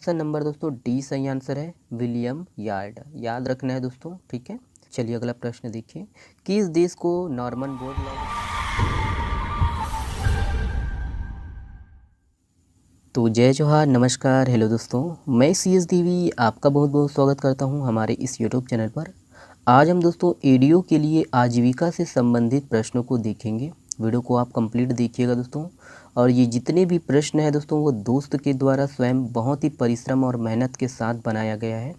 Option number दोस्तों D सही answer है, विलियम यार्ड। याद रखना है दोस्तों, ठीक है। चलिए अगला प्रश्न देखिए, किस देश को नॉर्मन बोरलॉग। तो जय जोहार, नमस्कार, हेलो दोस्तों, मैं सी एस देवी आपका बहुत बहुत स्वागत करता हूं हमारे इस यूट्यूब चैनल पर। आज हम दोस्तों एडीओ के लिए आजीविका से संबंधित प्रश्नों को देखेंगे। वीडियो को आप कंप्लीट देखिएगा दोस्तों। और ये जितने भी प्रश्न हैं दोस्तों वो दोस्त के द्वारा स्वयं बहुत ही परिश्रम और मेहनत के साथ बनाया गया है।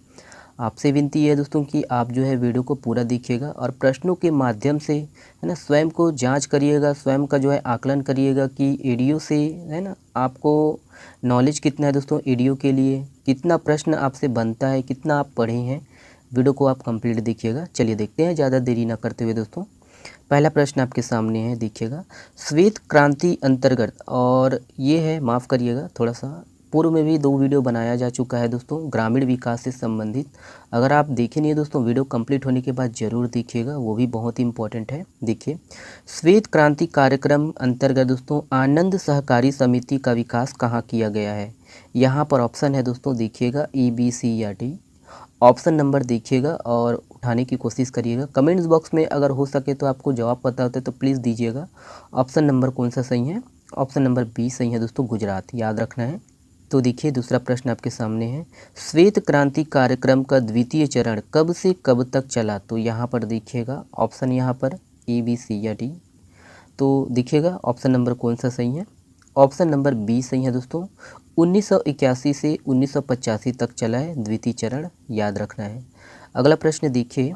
आपसे विनती है दोस्तों कि आप जो है वीडियो को पूरा देखिएगा और प्रश्नों के माध्यम से है ना स्वयं को जांच करिएगा, स्वयं का जो है आकलन करिएगा कि एडीओ से है ना आपको नॉलेज कितना है दोस्तों, एडीओ के लिए कितना प्रश्न आपसे बनता है, कितना आप पढ़े हैं। वीडियो को आप कंप्लीट देखिएगा। चलिए देखते हैं ज़्यादा देरी ना करते हुए दोस्तों। पहला प्रश्न आपके सामने है, देखिएगा, श्वेत क्रांति अंतर्गत, और ये है, माफ़ करिएगा थोड़ा सा, पूर्व में भी 2 वीडियो बनाया जा चुका है दोस्तों ग्रामीण विकास से संबंधित। अगर आप देखे नहीं है दोस्तों, वीडियो कंप्लीट होने के बाद ज़रूर देखिएगा, वो भी बहुत ही इंपॉर्टेंट है। देखिए, श्वेत क्रांति कार्यक्रम अंतर्गत दोस्तों आनंद सहकारी समिति का विकास कहाँ किया गया है। यहाँ पर ऑप्शन है दोस्तों, देखिएगा ए, बी, सी या डी। ऑप्शन नंबर देखिएगा और उठाने की कोशिश करिएगा। कमेंट्स बॉक्स में अगर हो सके तो आपको जवाब पता होता है तो प्लीज़ दीजिएगा। ऑप्शन नंबर कौन सा सही है? ऑप्शन नंबर बी सही है दोस्तों, गुजरात, याद रखना है। तो देखिए दूसरा प्रश्न आपके सामने है, श्वेत क्रांति कार्यक्रम का द्वितीय चरण कब से कब तक चला। तो यहाँ पर देखिएगा ऑप्शन यहाँ पर ए, बी, सी या डी। तो देखिएगा ऑप्शन नंबर कौन सा सही है? ऑप्शन नंबर बी सही है दोस्तों, 1981 से 1985 तक चला है द्वितीय चरण, याद रखना है। अगला प्रश्न देखिए,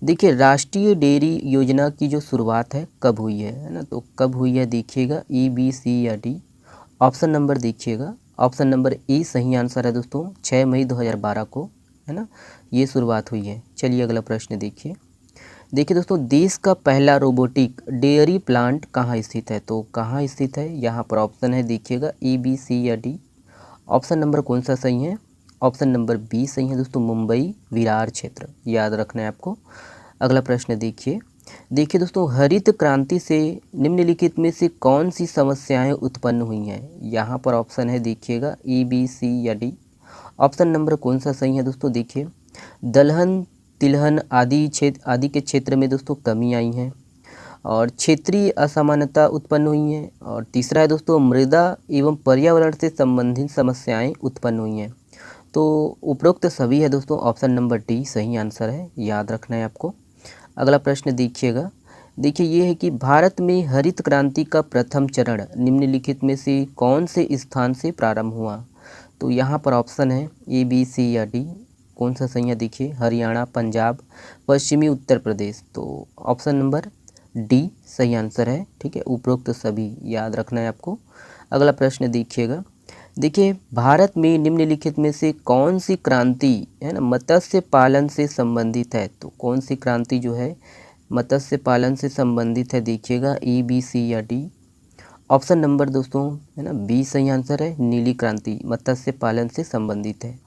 देखिए राष्ट्रीय डेयरी योजना की जो शुरुआत है कब हुई है ना, तो कब हुई है देखिएगा ए, बी, सी या डी। ऑप्शन नंबर देखिएगा, ऑप्शन नंबर ए सही आंसर है दोस्तों, 6 मई 2012 को है ना ये शुरुआत हुई है। चलिए अगला प्रश्न देखिए, देखिए दोस्तों, देश का पहला रोबोटिक डेयरी प्लांट कहाँ स्थित है। तो कहाँ स्थित है, यहाँ पर ऑप्शन है देखिएगा ए, बी, सी या डी। ऑप्शन नंबर कौन सा सही है? ऑप्शन नंबर बी सही है दोस्तों, मुंबई विरार क्षेत्र, याद रखना है आपको। अगला प्रश्न देखिए, देखिए दोस्तों, हरित क्रांति से निम्नलिखित में से कौन सी समस्याएं उत्पन्न हुई हैं। यहाँ पर ऑप्शन है देखिएगा ए, बी, सी या डी। ऑप्शन नंबर कौन सा सही है दोस्तों, देखिए दलहन तिलहन आदि के क्षेत्र में दोस्तों कमी आई है, और क्षेत्रीय असमानता उत्पन्न हुई है, और तीसरा है दोस्तों मृदा एवं पर्यावरण से संबंधित समस्याएं उत्पन्न हुई हैं। तो उपरोक्त सभी है दोस्तों, ऑप्शन नंबर डी सही आंसर है, याद रखना है आपको। अगला प्रश्न देखिएगा, देखिए ये है कि भारत में हरित क्रांति का प्रथम चरण निम्नलिखित में से कौन से स्थान से प्रारंभ हुआ। तो यहाँ पर ऑप्शन है ए, बी, सी या डी। कौन सा सही है देखिए, हरियाणा, पंजाब, पश्चिमी उत्तर प्रदेश। तो ऑप्शन नंबर डी सही आंसर है, ठीक है, उपरोक्त सभी, याद रखना है आपको। अगला प्रश्न देखिएगा, देखिए भारत में निम्नलिखित में से कौन सी क्रांति है ना मत्स्य पालन से संबंधित है। तो कौन सी क्रांति जो है मत्स्य पालन से संबंधित है देखिएगा ए, बी, सी या डी। ऑप्शन नंबर दोस्तों है ना बी सही आंसर है, नीली क्रांति मत्स्य पालन से संबंधित है।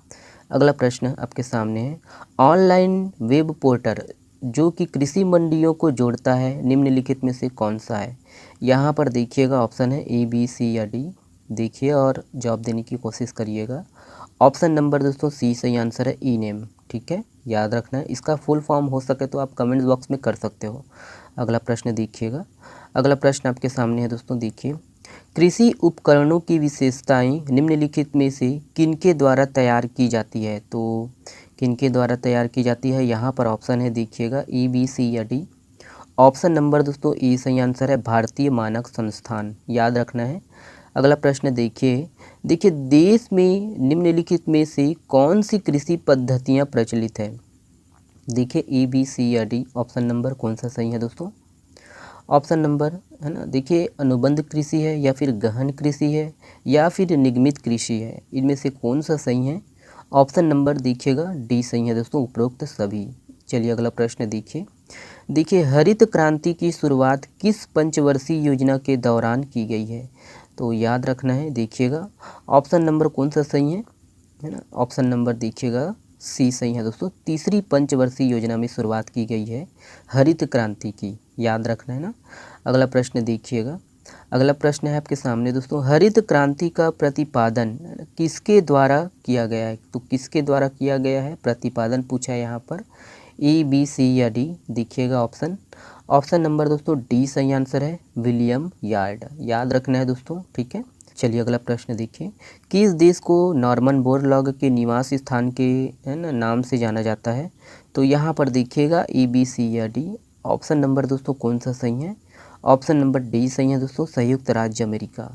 अगला प्रश्न आपके सामने है, ऑनलाइन वेब पोर्टल जो कि कृषि मंडियों को जोड़ता है निम्नलिखित में से कौन सा है। यहाँ पर देखिएगा ऑप्शन है ए, बी, सी या डी। देखिए और जवाब देने की कोशिश करिएगा। ऑप्शन नंबर दोस्तों सी सही आंसर है, ई नेम, ठीक है, याद रखना है। इसका फुल फॉर्म हो सके तो आप कमेंट्स बॉक्स में कर सकते हो। अगला प्रश्न देखिएगा, अगला प्रश्न आपके सामने है दोस्तों, देखिए कृषि उपकरणों की विशेषताएं निम्नलिखित में से किनके द्वारा तैयार की जाती है। तो किनके द्वारा तैयार की जाती है, यहाँ पर ऑप्शन है देखिएगा ए, बी, सी या डी। ऑप्शन नंबर दोस्तों ए सही आंसर है, भारतीय मानक संस्थान, याद रखना है। अगला प्रश्न देखिए, देखिए देश में निम्नलिखित में से कौन सी कृषि पद्धतियाँ प्रचलित है। देखिए ए, बी, सी या डी। ऑप्शन नंबर कौन सा सही है दोस्तों? ऑप्शन नंबर है ना देखिए अनुबंध कृषि है, या फिर गहन कृषि है, या फिर निगमित कृषि है, इनमें से कौन सा सही है? ऑप्शन नंबर देखिएगा डी सही है दोस्तों, उपरोक्त सभी। चलिए अगला प्रश्न देखिए, देखिए हरित क्रांति की शुरुआत किस पंचवर्षीय योजना के दौरान की गई है। तो याद रखना है, देखिएगा ऑप्शन नंबर कौन सा सही है ना, ऑप्शन नंबर देखिएगा सी सही है दोस्तों, तीसरी पंचवर्षीय योजना में शुरुआत की गई है हरित क्रांति की, याद रखना है ना। अगला प्रश्न देखिएगा, अगला प्रश्न है आपके सामने दोस्तों, हरित क्रांति का प्रतिपादन किसके द्वारा किया गया है? तो किसके द्वारा किया गया है प्रतिपादन पूछा है यहाँ पर, ए बी सी या डी? देखिएगा ऑप्शन नंबर दोस्तों डी सही आंसर है, विलियम यार्ड। याद रखना है दोस्तों, ठीक है। चलिए अगला प्रश्न देखिए, किस देश को नॉर्मन बोरलॉग के निवास स्थान के है ना नाम से जाना जाता है? तो यहाँ पर देखिएगा ए बी सी या डी। ऑप्शन नंबर दोस्तों कौन सा सही है? ऑप्शन नंबर डी सही है दोस्तों, संयुक्त राज्य अमेरिका।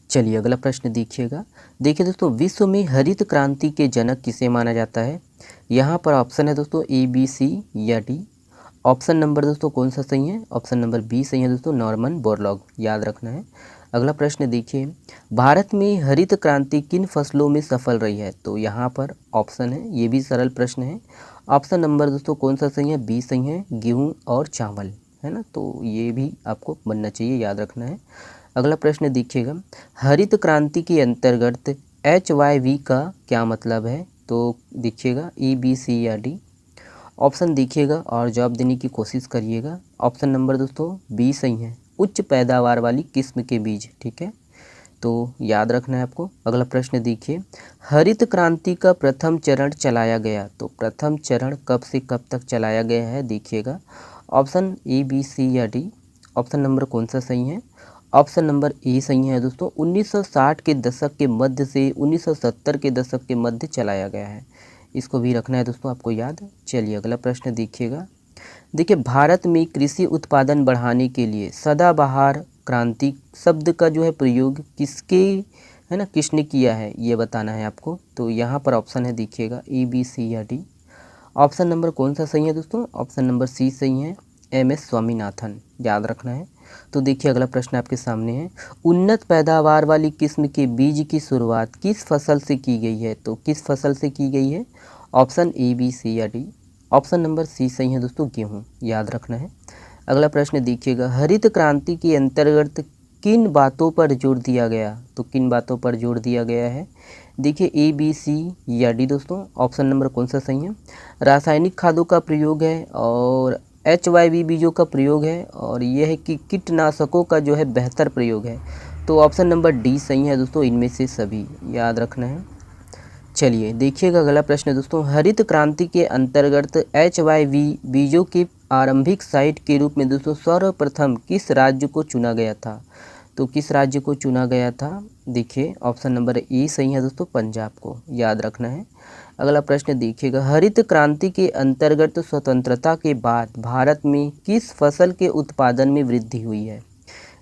चलिए अगला प्रश्न देखिएगा, देखिए दोस्तों, विश्व में हरित क्रांति के जनक किसे माना जाता है? यहाँ पर ऑप्शन है दोस्तों ए बी सी या डी। ऑप्शन नंबर दोस्तों कौन सा सही है? ऑप्शन नंबर बी सही है दोस्तों, नॉर्मन बोरलॉग। याद रखना है। अगला प्रश्न देखिए, भारत में हरित क्रांति किन फसलों में सफल रही है? तो यहाँ पर ऑप्शन है, ये भी सरल प्रश्न है। ऑप्शन नंबर दोस्तों कौन सा सही है? बी सही है, गेहूँ और चावल, है ना। तो ये भी आपको बनना चाहिए, याद रखना है। अगला प्रश्न देखिएगा, हरित क्रांति के अंतर्गत HYV का क्या मतलब है? तो देखिएगा ए बी सी या डी। ऑप्शन देखिएगा और जवाब देने की कोशिश करिएगा। ऑप्शन नंबर दोस्तों बी सही है, उच्च पैदावार वाली किस्म के बीज, ठीक है। तो याद रखना है आपको। अगला प्रश्न देखिए, हरित क्रांति का प्रथम चरण चलाया गया, तो प्रथम चरण कब से कब तक चलाया गया है? देखिएगा ऑप्शन ए बी सी या डी। ऑप्शन नंबर कौन सा सही है? ऑप्शन नंबर ए सही है दोस्तों, 1960 के दशक के मध्य से 1970 के दशक के मध्य चलाया गया है। इसको भी रखना है दोस्तों आपको याद। चलिए अगला प्रश्न देखिएगा, देखिए भारत में कृषि उत्पादन बढ़ाने के लिए सदाबहार क्रांति शब्द का जो है प्रयोग किसके है ना किसने किया है, ये बताना है आपको। तो यहाँ पर ऑप्शन है देखिएगा ए बी सी या डी। ऑप्शन नंबर कौन सा सही है दोस्तों? ऑप्शन नंबर सी सही है, MS स्वामीनाथन। याद रखना है। तो देखिए अगला प्रश्न आपके सामने है, उन्नत पैदावार वाली किस्म के बीज की शुरुआत किस फसल से की गई है? तो किस फसल से की गई है? ऑप्शन ए बी सी या डी। ऑप्शन नंबर सी सही है दोस्तों, गेहूँ। याद रखना है। अगला प्रश्न देखिएगा, हरित क्रांति के अंतर्गत किन बातों पर जोर दिया गया? तो किन बातों पर जोर दिया गया है? देखिए ए बी सी या डी दोस्तों। ऑप्शन नंबर कौन सा सही है? रासायनिक खादों का प्रयोग है, और HYV बीजों का प्रयोग है, और यह है कि कीटनाशकों का जो है बेहतर प्रयोग है। तो ऑप्शन नंबर डी सही है दोस्तों, इनमें से सभी। याद रखना है। चलिए देखिएगा अगला प्रश्न दोस्तों, हरित क्रांति के अंतर्गत HYV बीजों के आरंभिक साइट के रूप में दोस्तों सर्वप्रथम किस राज्य को चुना गया था? तो किस राज्य को चुना गया था? देखिए ऑप्शन नंबर ए सही है दोस्तों, पंजाब को। याद रखना है। अगला प्रश्न देखिएगा, हरित क्रांति के अंतर्गत स्वतंत्रता के बाद भारत में किस फसल के उत्पादन में वृद्धि हुई है?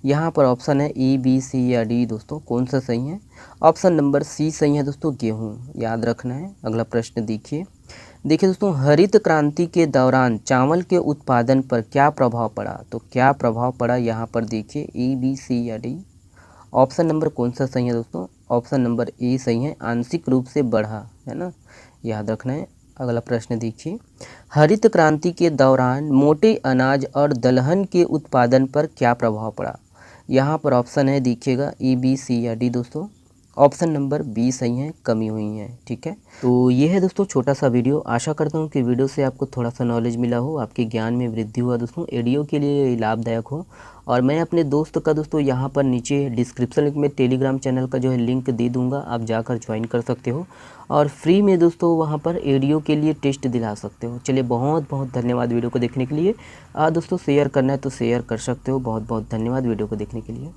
यहाँ पर ऑप्शन है ए बी सी या डी दोस्तों। कौन सा सही है? ऑप्शन नंबर सी सही है दोस्तों, गेहूँ। याद रखना है। अगला प्रश्न देखिए दोस्तों, हरित क्रांति के दौरान चावल के उत्पादन पर क्या प्रभाव पड़ा? तो क्या प्रभाव पड़ा यहाँ पर देखिए ए बी सी या डी। ऑप्शन नंबर कौन सा सही है दोस्तों? ऑप्शन नंबर ए सही है, आंशिक रूप से बढ़ा, है ना। याद रखना है। अगला प्रश्न देखिए, हरित क्रांति के दौरान मोटे अनाज और दलहन के उत्पादन पर क्या प्रभाव पड़ा? यहाँ पर ऑप्शन है देखिएगा ए बी सी या डी दोस्तों। ऑप्शन नंबर बी सही है, कमी हुई है, ठीक है। तो ये है दोस्तों छोटा सा वीडियो। आशा करता हूँ कि वीडियो से आपको थोड़ा सा नॉलेज मिला हो, आपके ज्ञान में वृद्धि हुआ दोस्तों, वीडियो के लिए लाभदायक हो। और मैं अपने दोस्त का दोस्तों यहाँ पर नीचे डिस्क्रिप्शन में टेलीग्राम चैनल का जो है लिंक दे दूँगा, आप जाकर ज्वाइन कर सकते हो और फ्री में दोस्तों वहाँ पर वीडियो के लिए टेस्ट दिला सकते हो। चलिए बहुत बहुत धन्यवाद वीडियो को देखने के लिए। दोस्तों शेयर करना है तो शेयर कर सकते हो। बहुत बहुत धन्यवाद वीडियो को देखने के लिए।